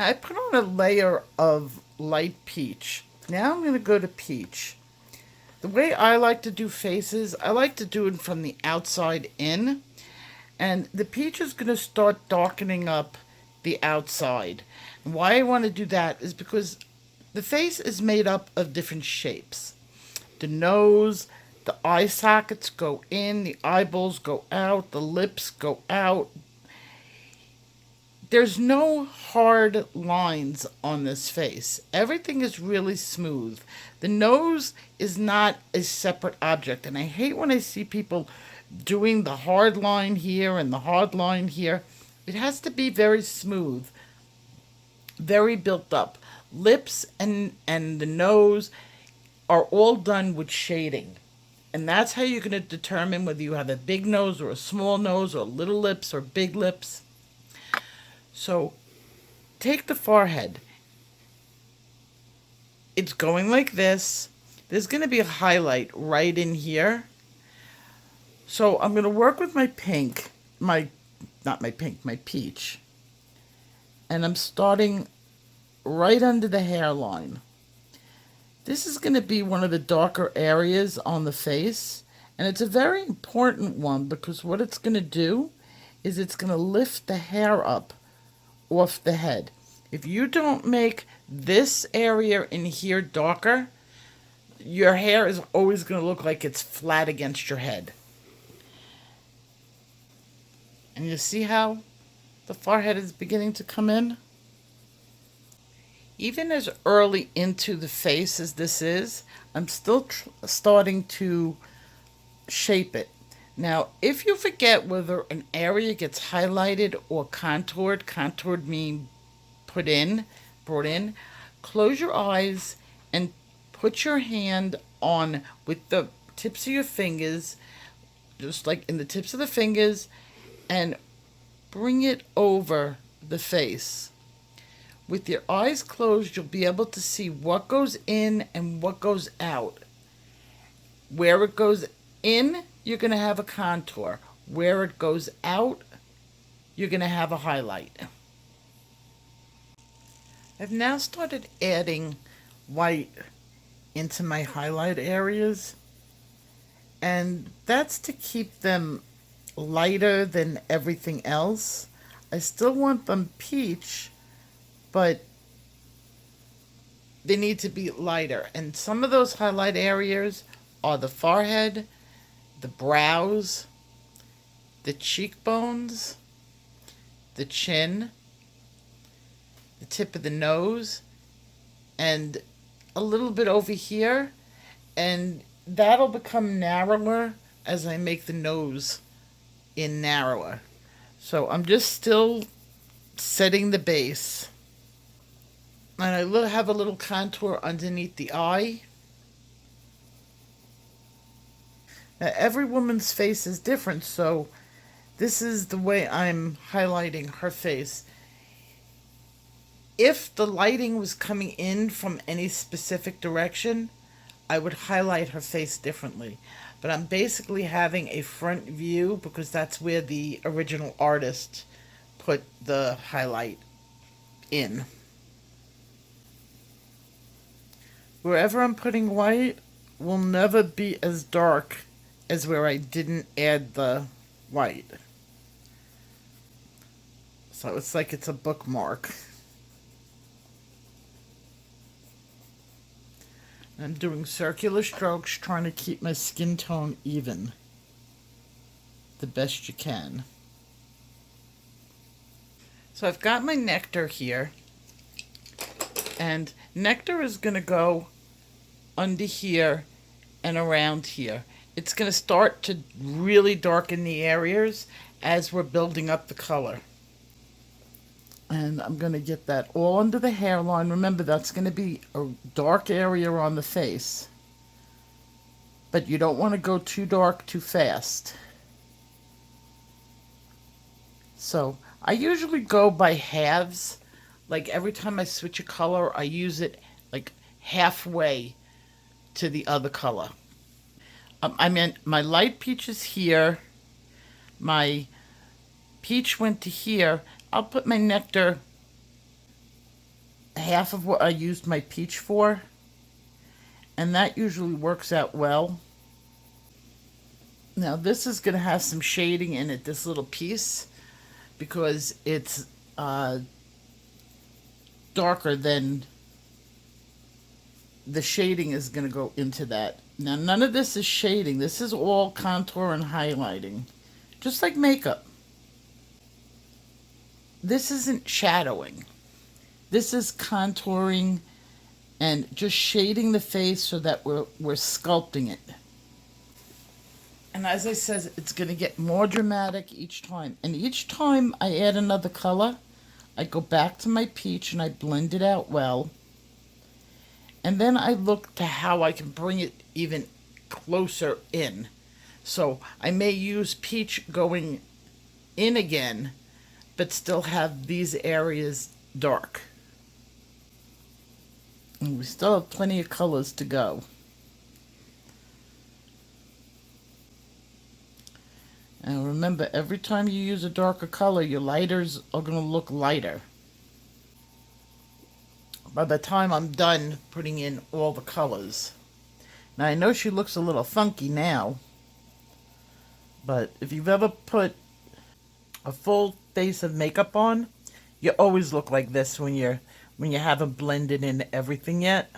I put on a layer of light peach. Now I'm going to go to peach. The way I like to do faces, I like to do it from the outside in. And the peach is going to start darkening up the outside. And why I want to do that is because the face is made up of different shapes. The nose, the eye sockets go in, the eyeballs go out, the lips go out. There's no hard lines on this face. Everything is really smooth. The nose is not a separate object, and I hate when I see people doing the hard line here and the hard line here. It has to be very smooth, very built up. Lips and the nose are all done with shading. And that's how you're going to determine whether you have a big nose or a small nose or little lips or big lips. So take the forehead. It's going like this. There's going to be a highlight right in here. So I'm going to work with my pink, not my pink, my peach. And I'm starting right under the hairline. This is going to be one of the darker areas on the face. And it's a very important one because what it's going to do is it's going to lift the hair up off the head. If you don't make this area in here darker, your hair is always going to look like it's flat against your head. And you see how the forehead is beginning to come in? Even as early into the face as this is, I'm still starting to shape it. Now, if you forget whether an area gets highlighted or contoured mean brought in, close your eyes and put your hand on with the tips of your fingers, just like in the tips of the fingers, and bring it over the face. With your eyes closed, you'll be able to see what goes in and what goes out. Where it goes in, you're going to have a contour. Where it goes out, you're going to have a highlight. I've now started adding white into my highlight areas, and that's to keep them lighter than everything else. I still want them peach, but they need to be lighter. And some of those highlight areas are the forehead, the brows, the cheekbones, the chin, the tip of the nose, and a little bit over here. And that'll become narrower as I make the nose in narrower. So I'm just still setting the base. And I have a little contour underneath the eye. Now, every woman's face is different, so this is the way I'm highlighting her face. If the lighting was coming in from any specific direction, I would highlight her face differently. But I'm basically having a front view because that's where the original artist put the highlight in. Wherever I'm putting white will never be as dark as where I didn't add the white. So it's like it's a bookmark. I'm doing circular strokes, trying to keep my skin tone even the best you can. So I've got my nectar here, and nectar is going to go under here and around here. It's going to start to really darken the areas as we're building up the color. And I'm going to get that all under the hairline. Remember, that's going to be a dark area on the face. But you don't want to go too dark too fast. So I usually go by halves. Like every time I switch a color, I use it like halfway to the other color. I mean, my light peach is here. My peach went to here. I'll put my nectar half of what I used my peach for, and that usually works out well. Now this is going to have some shading in it, this little piece, because it's darker than the shading is going to go into that. Now none of this is shading. This is all contour and highlighting, just like makeup. This isn't shadowing. This is contouring and just shading the face so that we're sculpting it. And as I said, it's going to get more dramatic each time. And each time I add another color, I go back to my peach and I blend it out well. And then I look to how I can bring it even closer in. So I may use peach going in again, but still have these areas dark. And we still have plenty of colors to go. And remember, every time you use a darker color, your lighters are going to look lighter. By the time I'm done putting in all the colors. Now I know she looks a little funky now, but if you've ever put a full face of makeup on, you always look like this when you haven't blended in everything yet.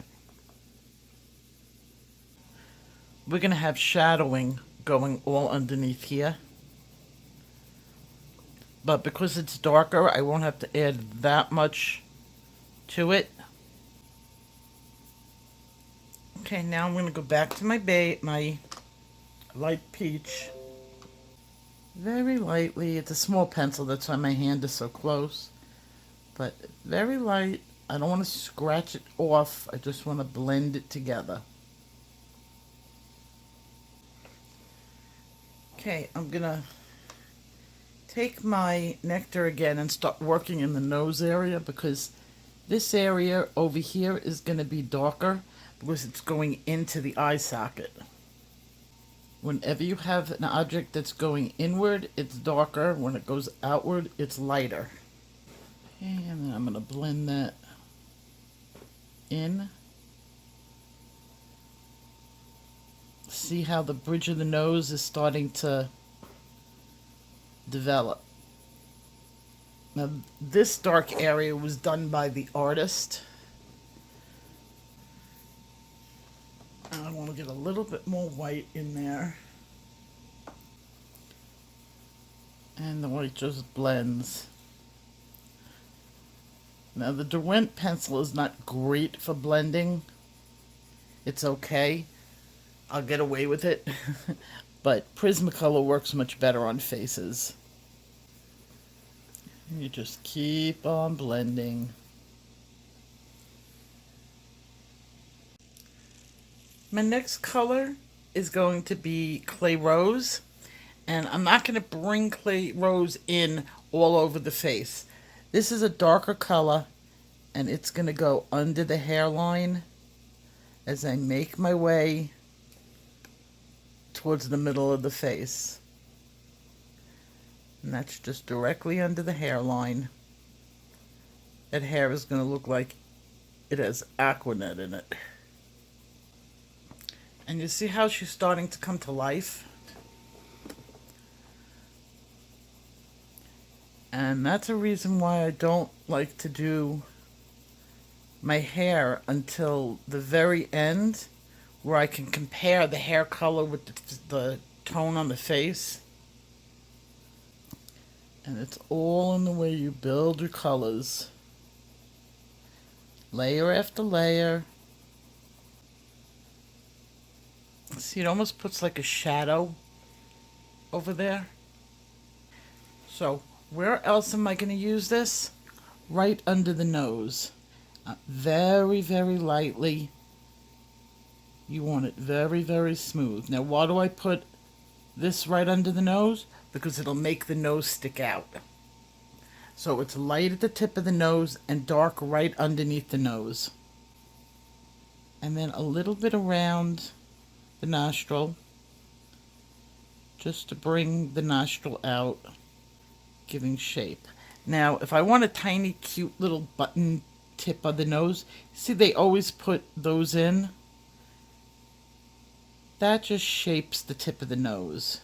We're going to have shadowing going all underneath here. But because it's darker, I won't have to add that much to it. Okay, now I'm going to go back to my light peach. Very lightly. It's a small pencil, that's why my hand is so close. But very light. I don't want to scratch it off. I just want to blend it together. Okay, I'm going to take my nectar again and start working in the nose area, because this area over here is going to be darker because it's going into the eye socket. Whenever you have an object that's going inward, it's darker. When it goes outward, it's lighter. Okay, and then I'm going to blend that in. See how the bridge of the nose is starting to develop. Now this dark area was done by the artist. I want to get a little bit more white in there. And the white just blends. Now the Derwent pencil is not great for blending. It's okay. I'll get away with it. But Prismacolor works much better on faces. You just keep on blending. My next color is going to be Clay Rose. And I'm not going to bring Clay Rose in all over the face. This is a darker color, and it's going to go under the hairline as I make my way towards the middle of the face. And that's just directly under the hairline. That hair is going to look like it has Aquanet in it. And you see how she's starting to come to life? And that's a reason why I don't like to do my hair until the very end, where I can compare the hair color with the tone on the face. And it's all in the way you build your colors. Layer after layer. See, it almost puts like a shadow over there. So, where else am I going to use this? Right under the nose. Very, very lightly. You want it very, very smooth. Now, why do I put this right under the nose? Because it'll make the nose stick out. So it's light at the tip of the nose and dark right underneath the nose. And then a little bit around the nostril, just to bring the nostril out, giving shape. Now, if I want a tiny, cute little button tip of the nose. See, they always put those in. That just shapes the tip of the nose.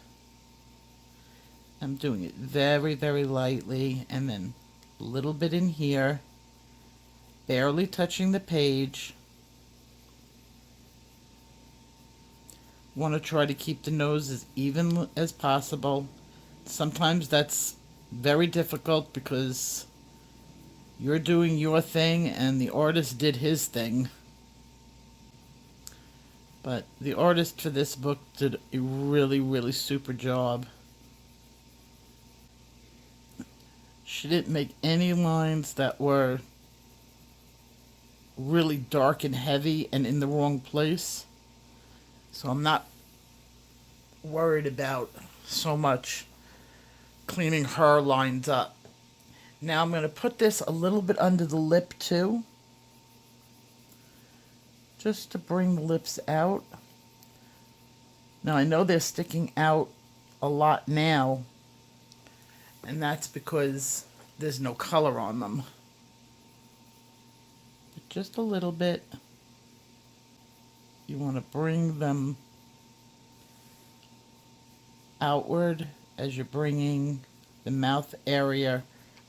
I'm doing it very, very lightly, and then a little bit in here, barely touching the page. Want to try to keep the nose as even as possible. Sometimes that's very difficult because you're doing your thing and the artist did his thing. But the artist for this book did a really, really super job. She didn't make any lines that were really dark and heavy and in the wrong place. So I'm not worried about so much cleaning her lines up. Now I'm going to put this a little bit under the lip too, just to bring the lips out. Now I know they're sticking out a lot now, and that's because there's no color on them. But just a little bit. You want to bring them outward as you're bringing the mouth area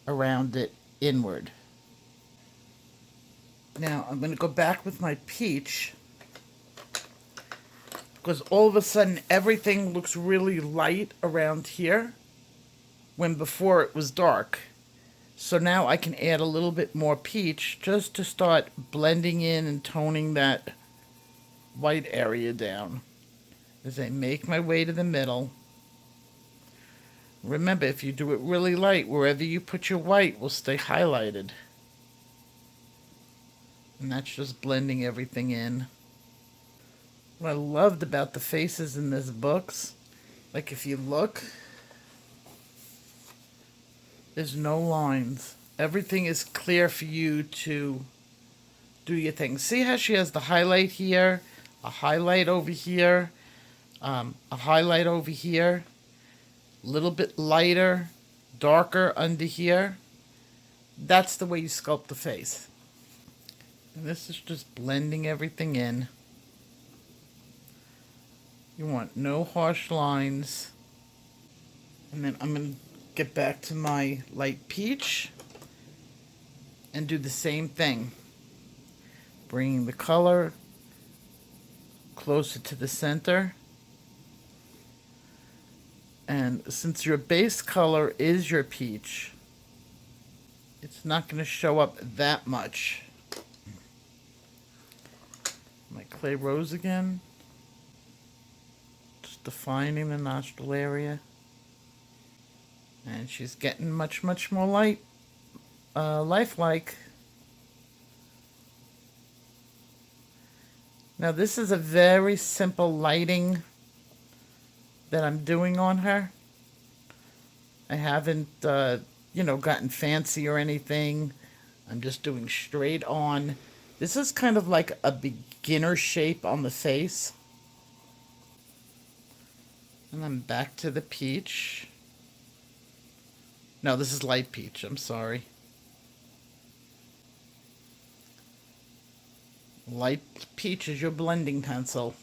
around it inward. Now I'm going to go back with my peach, because all of a sudden everything looks really light around here when before it was dark. So now I can add a little bit more peach just to start blending in and toning that white area down as I make my way to the middle. Remember, if you do it really light, wherever you put your white will stay highlighted. And that's just blending everything in. What I loved about the faces in this books, like if you look, there's no lines. Everything is clear for you to do your thing. See how she has the highlight here, a highlight over here, a highlight over here, a little bit lighter, darker under here. That's the way you sculpt the face. And this is just blending everything in. You want no harsh lines. And then I'm going to get back to my light peach and do the same thing. Bringing the color closer to the center. And since your base color is your peach, it's not going to show up that much. My clay rose again. Just defining the nostril area. And she's getting much, much more lifelike. Now this is a very simple lighting that I'm doing on her. I haven't, gotten fancy or anything. I'm just doing straight on. This is kind of like a beginner shape on the face. And I'm back to the peach. No, this is light peach, I'm sorry. Light peach is your blending pencil.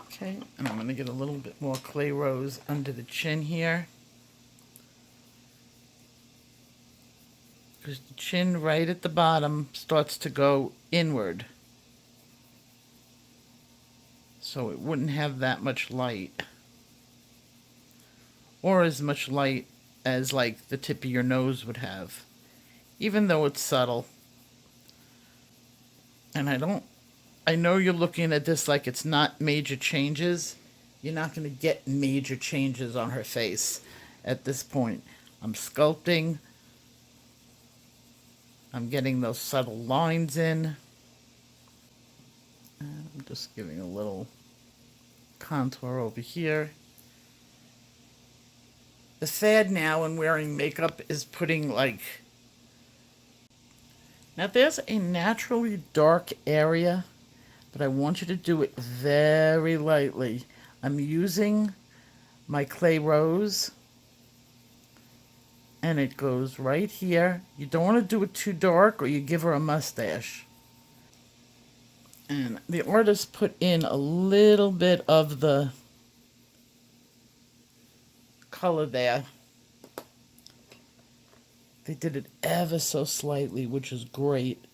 Okay, and I'm going to get a little bit more clay rose under the chin here. Because the chin right at the bottom starts to go inward. So it wouldn't have that much light. Or as much light as like the tip of your nose would have. Even though it's subtle. And I know you're looking at this like it's not major changes. You're not going to get major changes on her face at this point. I'm sculpting. I'm getting those subtle lines in. And I'm just giving a little contour over here. The fad now in wearing makeup is putting now there's a naturally dark area, but I want you to do it very lightly. I'm using my clay rose And it goes right here. You don't want to do it too dark or you give her a mustache. And the artist put in a little bit of the color there. They did it ever so slightly, which is great.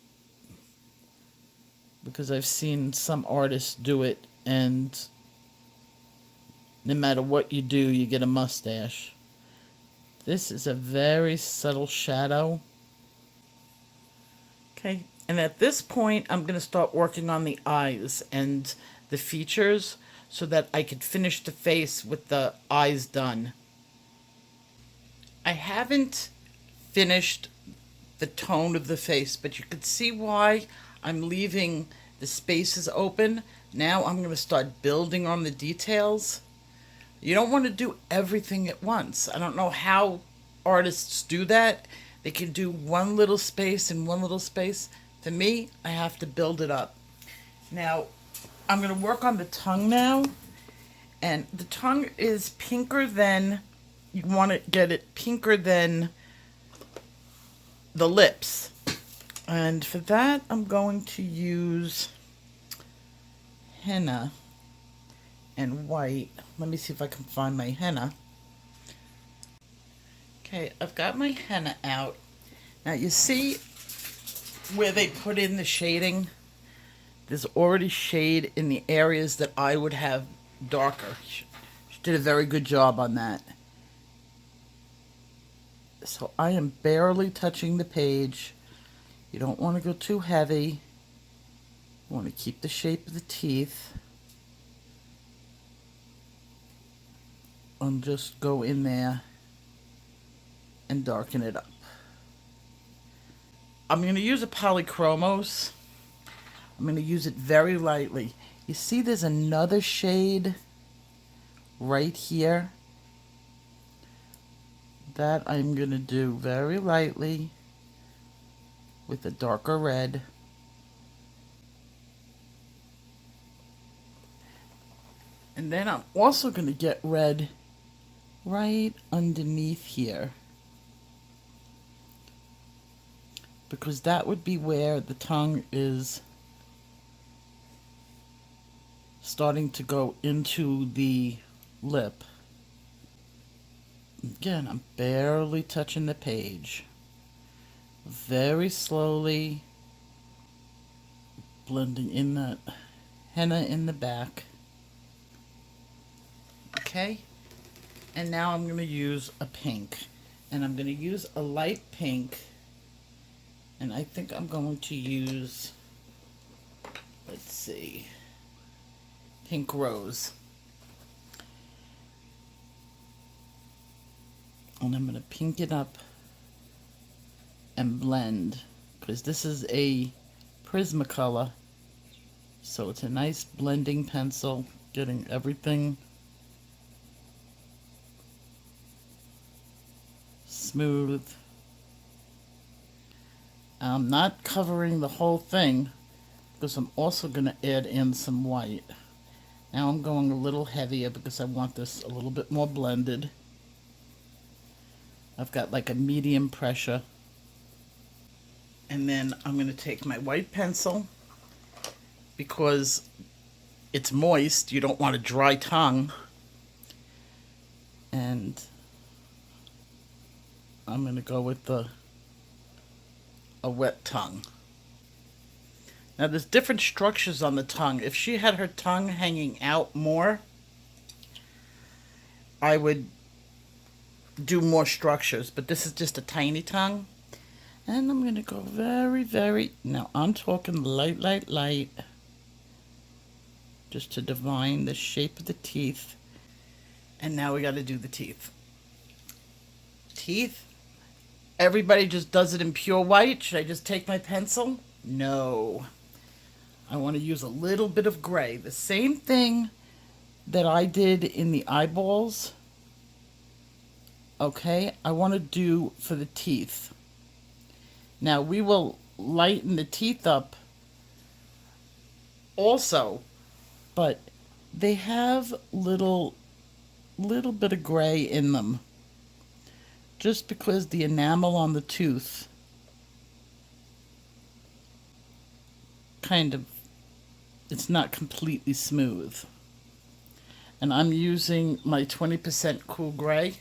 Because I've seen some artists do it, and no matter what you do, you get a mustache. This is a very subtle shadow. Okay, and at this point, I'm going to start working on the eyes and the features so that I could finish the face with the eyes done. I haven't finished the tone of the face, but you could see why I'm leaving the spaces open. Now I'm going to start building on the details. You don't want to do everything at once. I don't know how artists do that. They can do one little space and one little space. For me, I have to build it up. Now, I'm going to work on the tongue now. And the tongue is pinker than, you want to get it pinker than the lips. And for that, I'm going to use henna and white. Let me see if I can find my henna. Okay, I've got my henna out. Now you see where they put in the shading? There's already shade in the areas that I would have darker. She did a very good job on that. So I am barely touching the page. You don't want to go too heavy. You want to keep the shape of the teeth. And just go in there and darken it up. I'm going to use a polychromos. I'm going to use it very lightly. You see there's another shade right here that I'm going to do very lightly with a darker red. And then I'm also going to get red right underneath here, because that would be where the tongue is starting to go into the lip. Again, I'm barely touching the page. Very slowly blending in that henna in the back. Okay, and now I'm going to use a pink, and I'm going to use a light pink, and I think I'm going to use, let's see, pink rose. And I'm going to pink it up and blend, because this is a Prismacolor, so it's a nice blending pencil, getting everything smooth. I'm not covering the whole thing because I'm also going to add in some white. Now I'm going a little heavier because I want this a little bit more blended. I've got like a medium pressure. And then I'm going to take my white pencil, because it's moist, you don't want a dry tongue. And I'm going to go with a wet tongue. Now there's different structures on the tongue. If she had her tongue hanging out more, I would do more structures, but this is just a tiny tongue. And I'm going to go very, very, now I'm talking light, light, light, just to define the shape of the teeth. And now we got to do the teeth. Teeth. Everybody just does it in pure white. Should I just take my pencil? No. I want to use a little bit of gray. The same thing that I did in the eyeballs. Okay, I want to do for the teeth. Now we will lighten the teeth up also, but they have little bit of gray in them. just because the enamel on the tooth kind of, it's not completely smooth. And I'm using my 20% Cool Gray.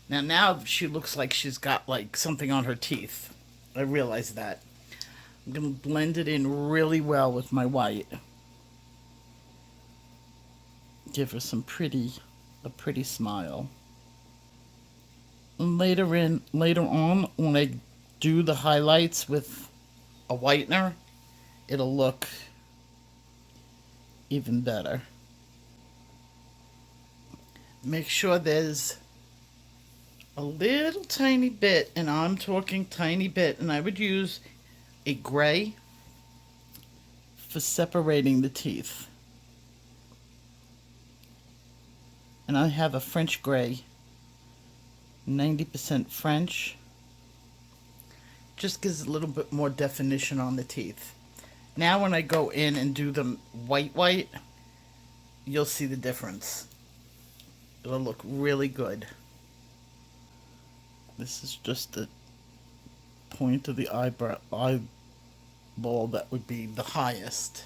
Now she looks like she's got like something on her teeth. I realize that. I'm going to blend it in really well with my white. Give her a pretty smile. And later on, when I do the highlights with a whitener, it'll look even better. Make sure there's a little tiny bit, and I'm talking tiny bit, and I would use a gray for separating the teeth. And I have a French gray, 90% French. Just gives a little bit more definition on the teeth. Now when I go in and do them white, you'll see the difference. It'll look really good. This is just the point of the eyeball that would be the highest.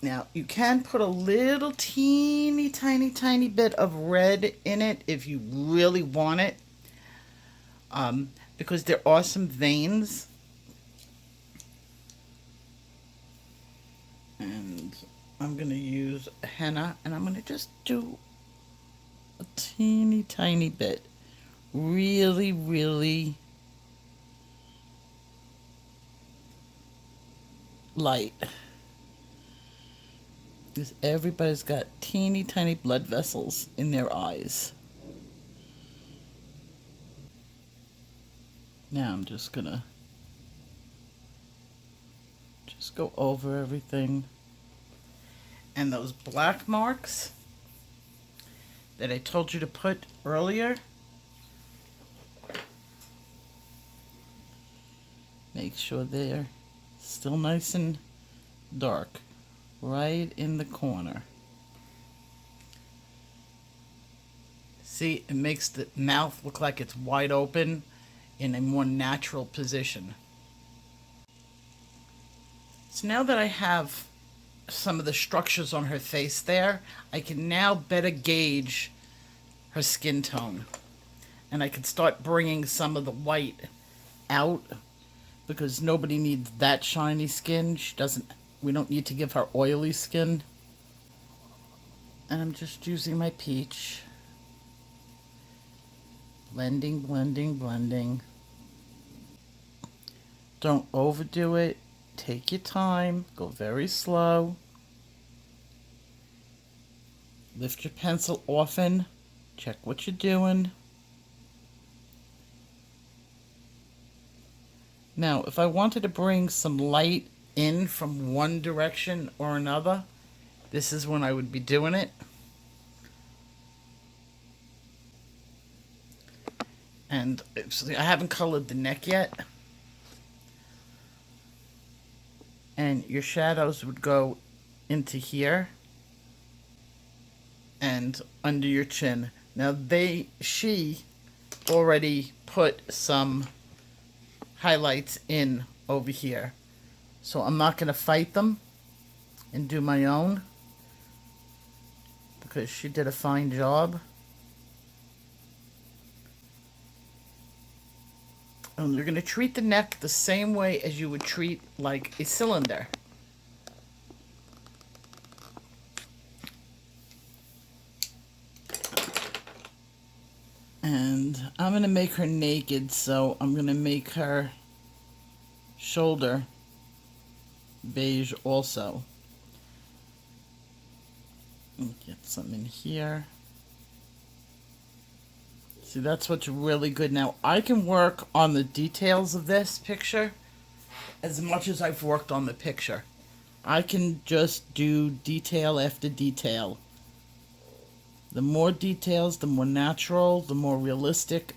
Now, you can put a little tiny bit of red in it if you really want it, because there are some veins. And I'm going to use henna, and I'm going to just do a tiny bit. Really light. Because everybody's got tiny blood vessels in their eyes. Now I'm just gonna go over everything. And those black marks that I told you to put earlier, make sure they're still nice and dark. Right in the corner. See, it makes the mouth look like it's wide open in a more natural position. So now that I have some of the structures on her face there, I can now better gauge her skin tone. And I can start bringing some of the white out, because nobody needs that shiny skin. We don't need to give her oily skin. And I'm just using my peach. Blending. Don't overdo it. Take your time. Go very slow. Lift your pencil often. Check what you're doing. Now, if I wanted to bring some light in from one direction or another, this is when I would be doing it. And I haven't colored the neck yet. And your shadows would go into here and under your chin. Now she already put some highlights in over here. So I'm not going to fight them and do my own, because she did a fine job. And you're going to treat the neck the same way as you would treat like a cylinder. And I'm going to make her naked, so I'm going to make her shoulder beige also. Get some in here. See, that's what's really good. Now, I can work on the details of this picture as much as I've worked on the picture. I can just do detail after detail. The more details, the more natural, the more realistic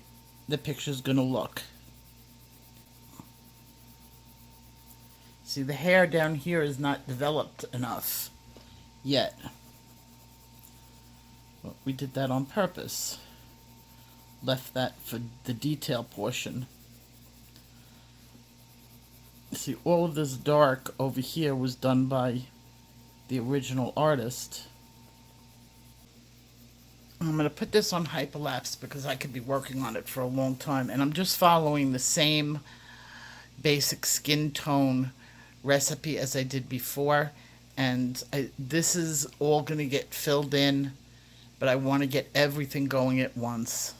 the picture's going to look. See, the hair down here is not developed enough yet. Well, we did that on purpose. Left that for the detail portion. See, all of this dark over here was done by the original artist. I'm going to put this on hyperlapse because I could be working on it for a long time. And I'm just following the same basic skin tone recipe as I did before. And this is all going to get filled in, but I want to get everything going at once.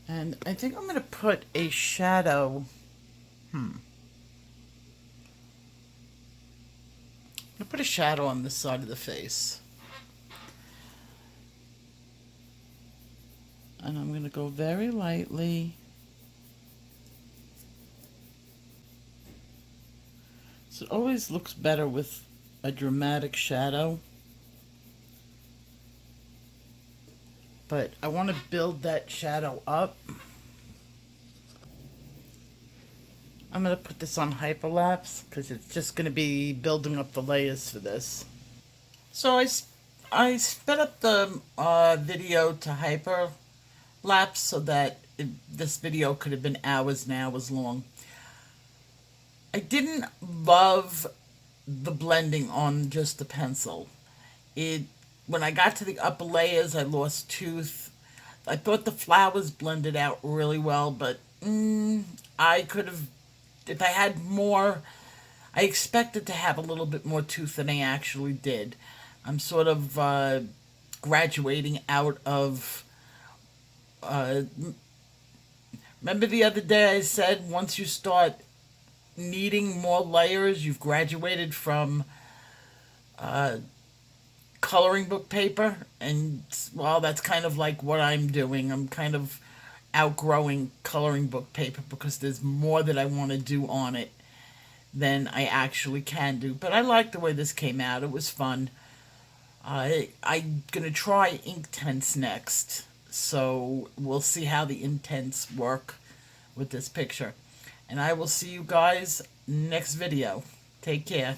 And I think I'm going to put a shadow. I'm going to put a shadow on this side of the face. And I'm going to go very lightly. So it always looks better with a dramatic shadow. But I want to build that shadow up. I'm going to put this on hyperlapse because it's just going to be building up the layers for this. So I sped up the video to hyperlapse so that this video could have been hours and hours long. I didn't love the blending on just the pencil. When I got to the upper layers, I lost tooth. I thought the flowers blended out really well, but I could have, if I had more, I expected to have a little bit more tooth than I actually did. I'm sort of graduating out of, remember the other day I said once you start needing more layers, you've graduated from coloring book paper, and well, that's kind of like what I'm doing. I'm kind of outgrowing coloring book paper because there's more that I want to do on it than I actually can do. But I like the way this came out. It was fun. I'm gonna try Inktense next, so we'll see how the Inktense work with this picture. And I will see you guys next video. Take care.